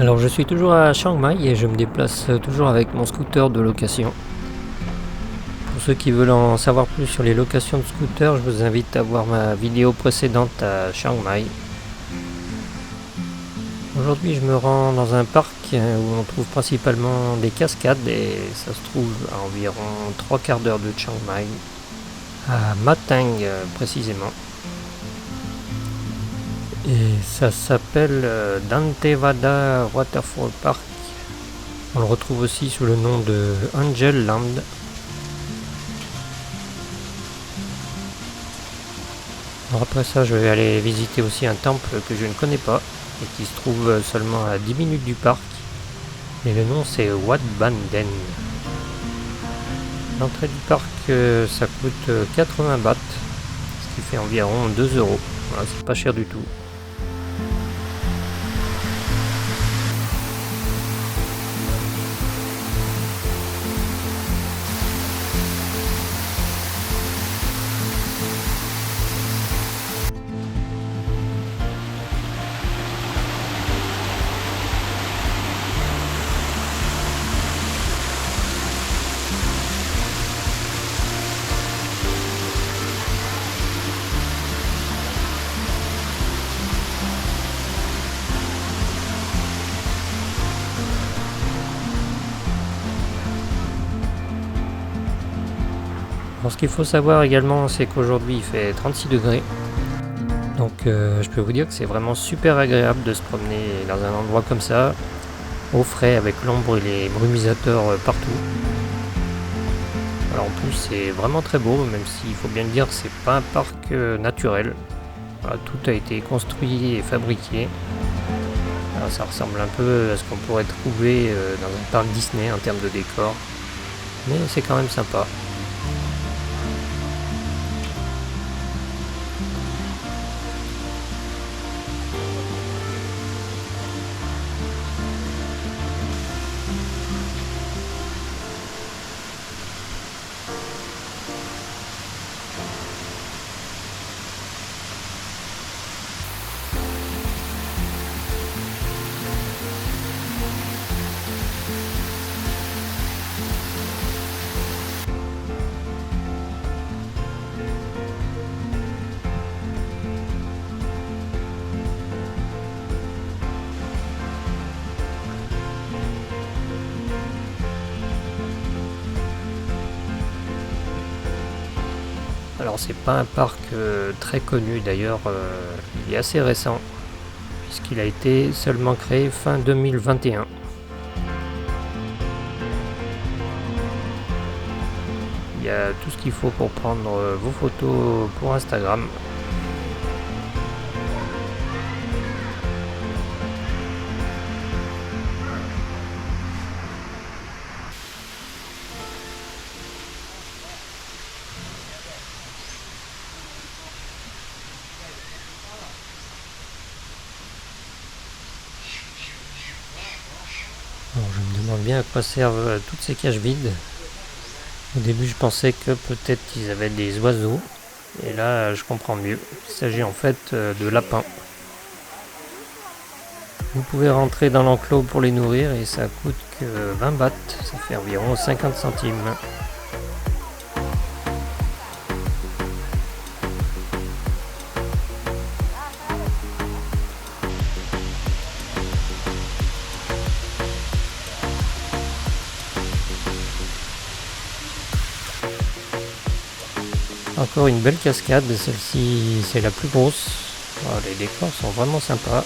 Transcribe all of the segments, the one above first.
Alors je suis toujours à Chiang Mai et je me déplace toujours avec mon scooter de location. Pour ceux qui veulent en savoir plus sur les locations de scooters, je vous invite à voir ma vidéo précédente à Chiang Mai. Aujourd'hui je me rends dans un parc où on trouve principalement des cascades et ça se trouve à environ 3/4 d'heure de Chiang Mai, à Matang précisément. Et ça s'appelle Dantewada Waterfall Park. On le retrouve aussi sous le nom de Angel Land. Alors après ça, je vais aller visiter aussi un temple que je ne connais pas et qui se trouve seulement à 10 minutes du parc. Et le nom c'est Wat Banden. L'entrée du parc, ça coûte 80 bahts, ce qui fait environ 2 euros. Voilà, c'est pas cher du tout. Alors ce qu'il faut savoir également, c'est qu'aujourd'hui il fait 36 degrés. Donc je peux vous dire que c'est vraiment super agréable de se promener dans un endroit comme ça, au frais, avec l'ombre et les brumisateurs partout. Alors en plus c'est vraiment très beau, même s'il faut bien le dire que c'est pas un parc naturel. Voilà, tout a été construit et fabriqué. Alors, ça ressemble un peu à ce qu'on pourrait trouver dans un parc Disney en termes de décor. Mais c'est quand même sympa. Alors c'est pas un parc très connu d'ailleurs, il est assez récent, puisqu'il a été seulement créé fin 2021. Il y a tout ce qu'il faut pour prendre vos photos pour Instagram. Alors, je me demande bien à quoi servent toutes ces cages vides. Au début, je pensais que peut-être ils avaient des oiseaux. Et là, je comprends mieux. Il s'agit en fait de lapins. Vous pouvez rentrer dans l'enclos pour les nourrir et ça coûte que 20 bahts. Ça fait environ 50 centimes. Encore une belle cascade, celle-ci c'est la plus grosse. Oh, les décors sont vraiment sympas.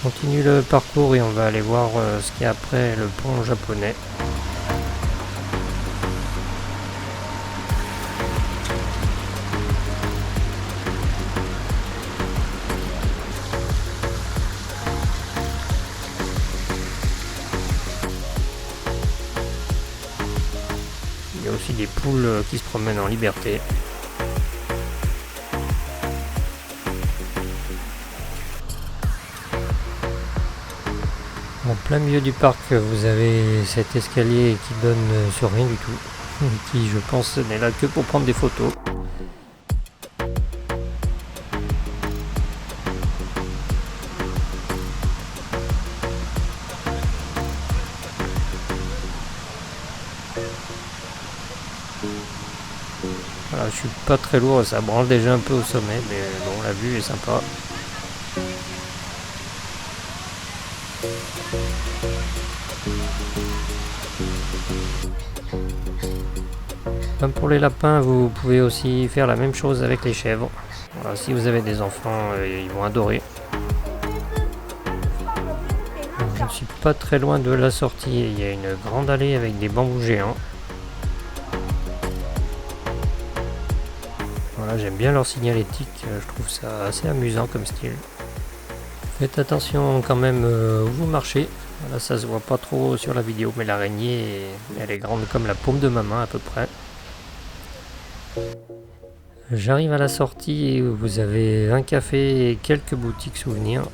On continue le parcours et on va aller voir ce qu'il y a après le pont japonais. des poules qui se promènent en liberté. En plein milieu du parc, vous avez cet escalier qui donne sur rien du tout, qui je pense n'est là que pour prendre des photos. Voilà, je suis pas très lourd, ça branle déjà un peu au sommet, mais bon, la vue est sympa. Comme pour les lapins, vous pouvez aussi faire la même chose avec les chèvres. Voilà, si vous avez des enfants, ils vont adorer. Je ne suis pas très loin de la sortie, il y a une grande allée avec des bambous géants. Voilà, j'aime bien leur signalétique, je trouve ça assez amusant comme style. Faites attention quand même où vous marchez. Voilà, ça se voit pas trop sur la vidéo, mais l'araignée, elle est grande comme la paume de ma main à peu près. J'arrive à la sortie où vous avez un café et quelques boutiques souvenirs.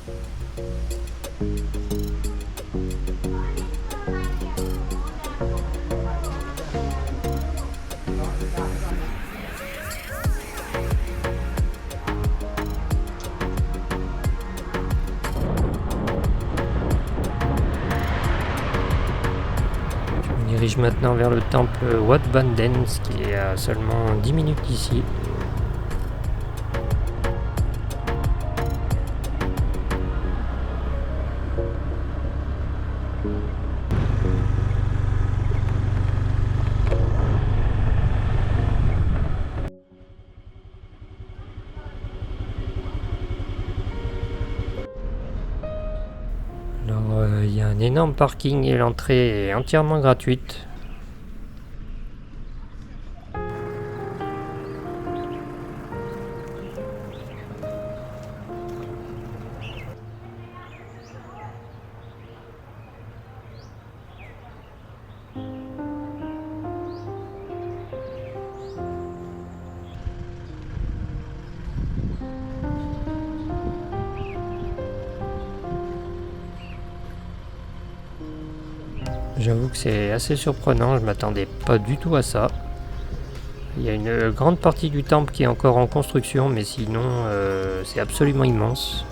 Je me dirige maintenant vers le temple Wat Banden, qui est à seulement 10 minutes d'ici. Alors, il y a un énorme parking et l'entrée est entièrement gratuite. J'avoue que c'est assez surprenant, je m'attendais pas du tout à ça. Il y a une grande partie du temple qui est encore en construction, mais sinon c'est absolument immense.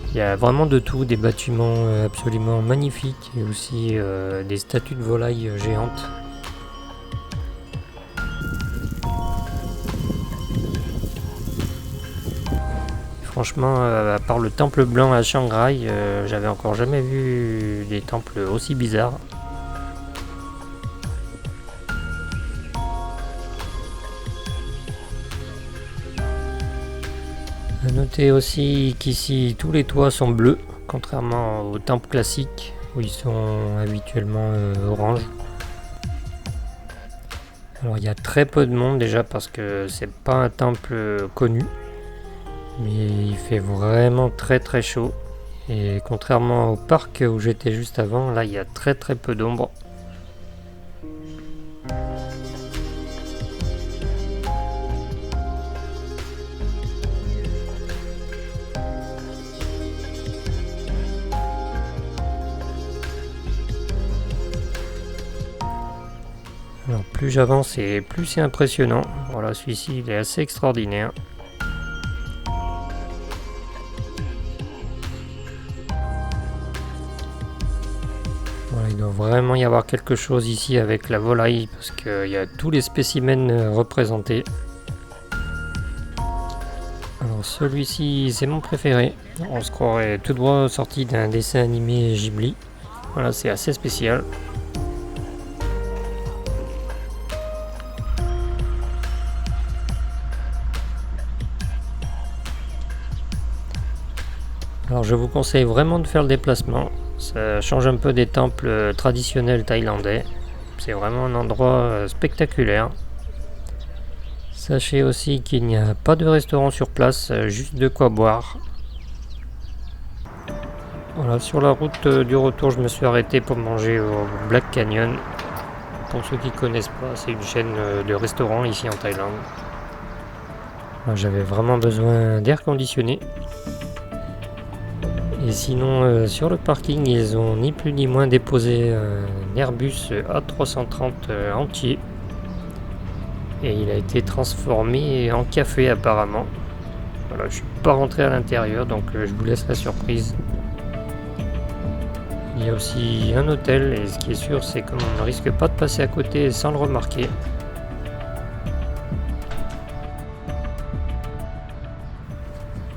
Il y a vraiment de tout, des bâtiments absolument magnifiques et aussi des statues de volailles géantes. Franchement, à part le temple blanc à Shanghai, j'avais encore jamais vu des temples aussi bizarres. À noter aussi qu'ici tous les toits sont bleus, contrairement aux temples classiques où ils sont habituellement orange. Alors il y a très peu de monde déjà parce que c'est pas un temple connu. Mais il fait vraiment très très chaud. Et contrairement au parc où j'étais juste avant, là il y a très très peu d'ombre. Alors plus j'avance et plus c'est impressionnant. Voilà, celui-ci il est assez extraordinaire. Voilà, il doit vraiment y avoir quelque chose ici avec la volaille parce qu'il y a tous les spécimens représentés. Alors celui-ci c'est mon préféré. On se croirait tout droit sorti d'un dessin animé Ghibli. Voilà, c'est assez spécial. Alors je vous conseille vraiment de faire le déplacement, ça change un peu des temples traditionnels thaïlandais, c'est vraiment un endroit spectaculaire. Sachez aussi qu'il n'y a pas de restaurant sur place, juste de quoi boire. Voilà, sur la route du retour je me suis arrêté pour manger au Black Canyon. pour ceux qui ne connaissent pas, c'est une chaîne de restaurants ici en Thaïlande. J'avais vraiment besoin d'air conditionné. Et sinon, sur le parking, ils ont ni plus ni moins déposé un Airbus A330 entier. Et il a été transformé en café apparemment. Voilà, je suis pas rentré à l'intérieur, donc je vous laisse la surprise. Il y a aussi un hôtel, et ce qui est sûr, c'est qu'on ne risque pas de passer à côté sans le remarquer.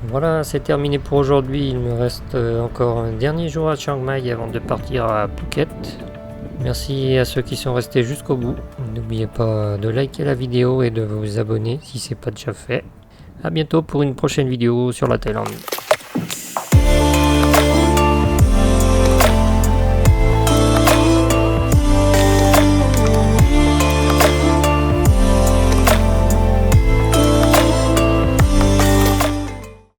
Voilà, c'est terminé pour aujourd'hui. Il me reste encore un dernier jour à Chiang Mai avant de partir à Phuket. Merci à ceux qui sont restés jusqu'au bout. N'oubliez pas de liker la vidéo et de vous abonner si ce n'est pas déjà fait. A bientôt pour une prochaine vidéo sur la Thaïlande.